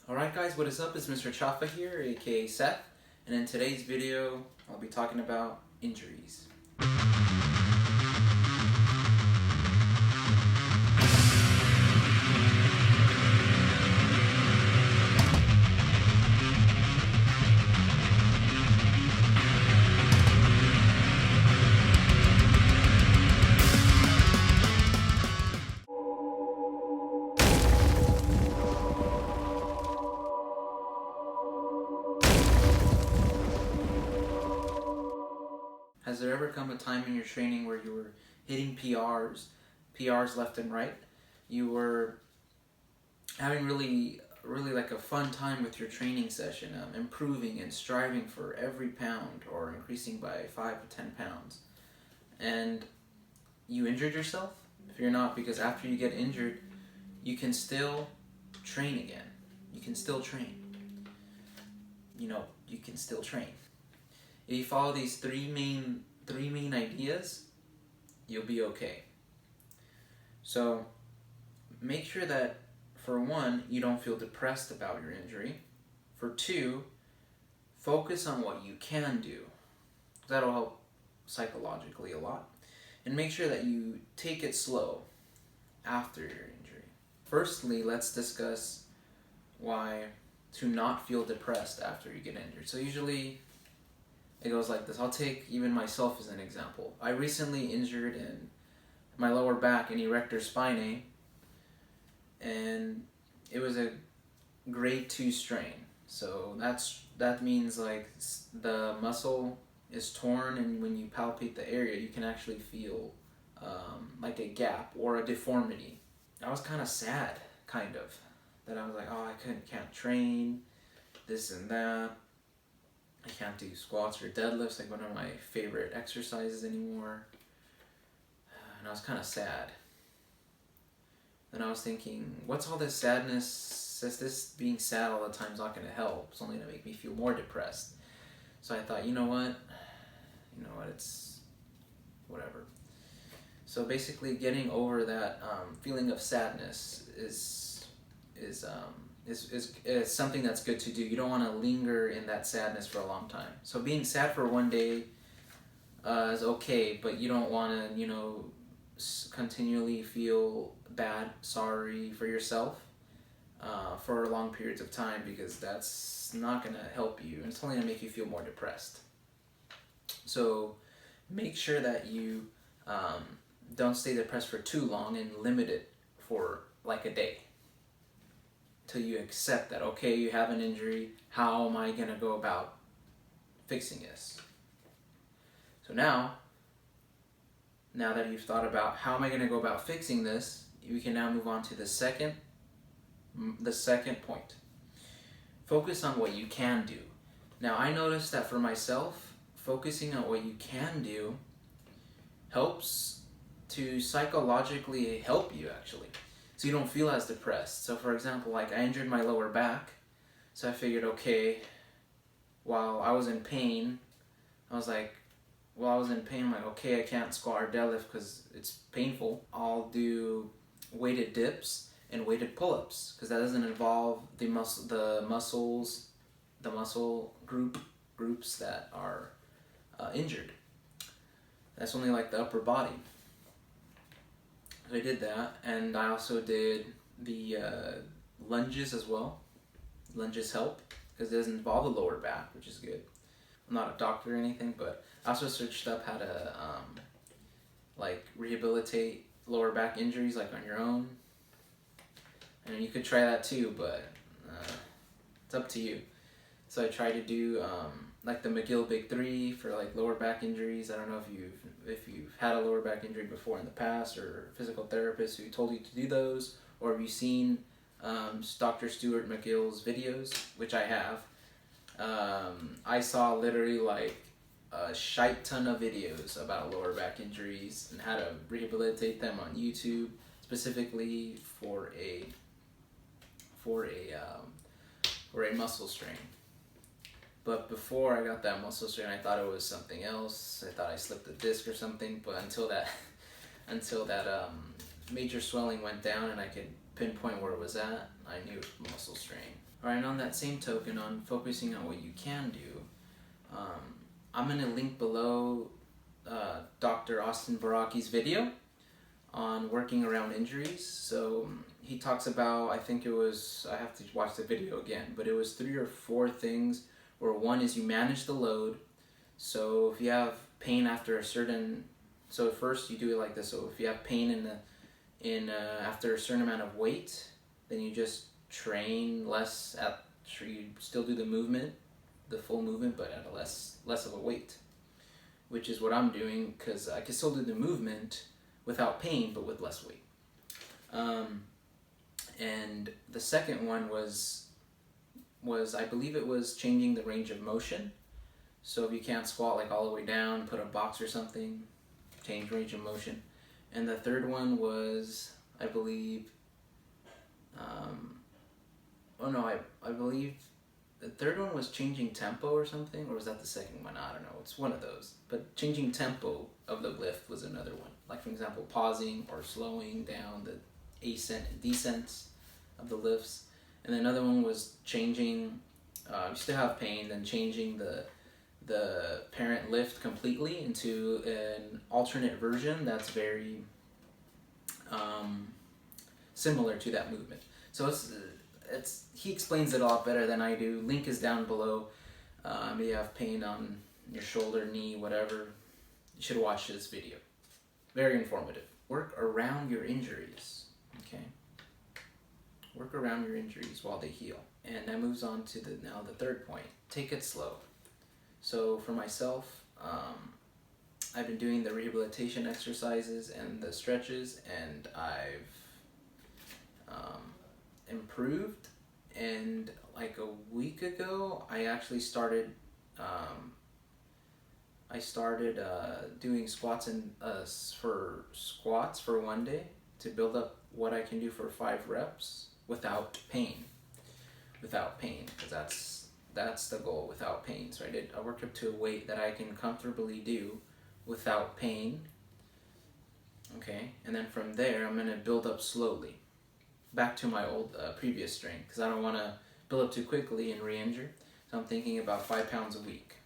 Alright guys, what is up? It's Mr. Chafa here, aka Seth, and in today's video I'll be talking about injuries. Has there ever come a time in your training where you were hitting PRs left and right? You were having really like a fun time with your training session, improving and striving for every pound or increasing by 5 to 10 pounds. And you injured yourself? Fear not, because after you get injured, you can still train again. You can still train. You can still train. If you follow these three main ideas, you'll be okay. So make sure that, for one, you don't feel depressed about your injury. For two, focus on what you can do. That'll help psychologically a lot. And make sure that you take it slow after your injury. Firstly, let's discuss why to not feel depressed after you get injured. So usually it goes like this. I'll take even myself as an example. I recently injured in my lower back, an erector spinae, and it was a grade 2 strain. So that means like the muscle is torn, and when you palpate the area, you can actually feel like a gap or a deformity. I was kind of sad, that I was like, oh, I can't train, this and that. I can't do squats or deadlifts, like one of my favorite exercises anymore. And I was kind of sad. Then I was thinking, what's all this sadness? Says this being sad all the time is not going to help. It's only going to make me feel more depressed. So I thought, you know what, it's whatever. So basically, getting over that feeling of sadness is something that's good to do. You don't want to linger in that sadness for a long time. So being sad for one day is okay, but you don't want to, continually feel bad, sorry for yourself for long periods of time, because that's not going to help you, and it's only going to make you feel more depressed. So make sure that you don't stay depressed for too long, and limit it for like a day, till you accept that, okay, you have an injury, how am I going to go about fixing this? So now that you've thought about how am I going to go about fixing this, we can now move on to the second point. Focus on what you can do. Now, I noticed that for myself, focusing on what you can do helps to psychologically help you, actually. So you don't feel as depressed. So for example, like I injured my lower back, so I figured, okay, while I was in pain, I'm like, okay, I can't squat or deadlift because it's painful. I'll do weighted dips and weighted pull-ups, because that doesn't involve the muscle groups that are injured. That's only like the upper body. So I did that, and I also did the lunges as well. Lunges help because it doesn't involve the lower back, which is good. I'm not a doctor or anything, but I also searched up how to rehabilitate lower back injuries like on your own. And you could try that too, but it's up to you. So I tried to do like the McGill Big 3 for like lower back injuries. I don't know if you've had a lower back injury before in the past, or a physical therapist who told you to do those, or have you seen Dr. Stuart McGill's videos, which I have. I saw literally like a shite ton of videos about lower back injuries and how to rehabilitate them on YouTube, specifically for a muscle strain. But before I got that muscle strain, I thought it was something else. I thought I slipped a disc or something. But until that major swelling went down and I could pinpoint where it was at, I knew it was muscle strain. Alright, on that same token, on focusing on what you can do, I'm going to link below Dr. Austin Baraki's video on working around injuries. So he talks about, I think it was, I have to watch the video again, but it was 3 or 4 things where one is you manage the load. So if you have pain after a certain, so first you do it like this. So if you have pain after a certain amount of weight, then you just train less you still do the movement, the full movement, but at a less of a weight, which is what I'm doing, because I can still do the movement without pain, but with less weight. And the second one was I believe it was changing the range of motion. So if you can't squat like all the way down, put a box or something, change range of motion. And the third one was, I believe, I believe the third one was changing tempo or something, or was that the second one? I don't know. It's one of those. But changing tempo of the lift was another one. Like, for example, pausing or slowing down the ascent and descents of the lifts. And then another one was changing, you still have pain, then changing the parent lift completely into an alternate version that's very similar to that movement. So he explains it a lot better than I do. Link is down below. You have pain on your shoulder, knee, whatever, you should watch this video. Very informative. Work around your injuries, okay? Work around your injuries while they heal. And that moves on to the third point. Take it slow. So for myself, I've been doing the rehabilitation exercises and the stretches, and I've improved. And like a week ago, I actually started doing squats for one day to build up what I can do for 5 reps without pain. Because that's the goal, without pain. So I worked up to a weight that I can comfortably do without pain. Okay, and then from there I'm gonna build up slowly back to my old previous strength, because I don't want to build up too quickly and re-injure. So I'm thinking about 5 pounds a week,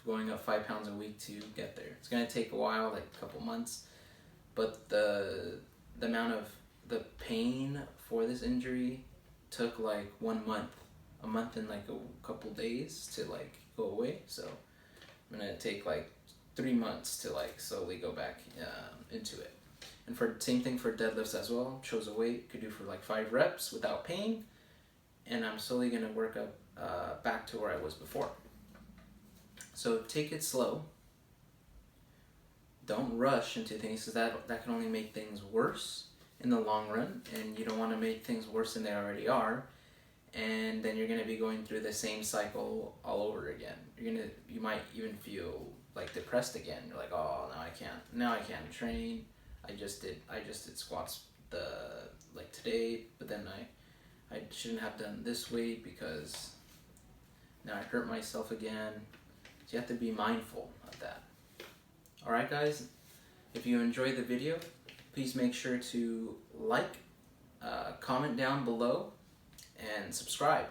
going up 5 pounds a week to get there. It's gonna take a while, like a couple months, but the amount of the pain for this injury took like 1 month, a month and like a couple days to like go away. So I'm gonna take like 3 months to like slowly go back into it. And for same thing for deadlifts as well. Chose a weight, could do for like 5 reps without pain, and I'm slowly gonna work up back to where I was before. So take it slow. Don't rush into things, because that can only make things worse in the long run, and you don't want to make things worse than they already are. And then you're gonna be going through the same cycle all over again. You might even feel like depressed again. You're like, oh, now I can't train. I just did squats today, but then I shouldn't have done this weight because now I hurt myself again. So you have to be mindful of that. Alright guys, if you enjoyed the video, please make sure to like, comment down below, and subscribe.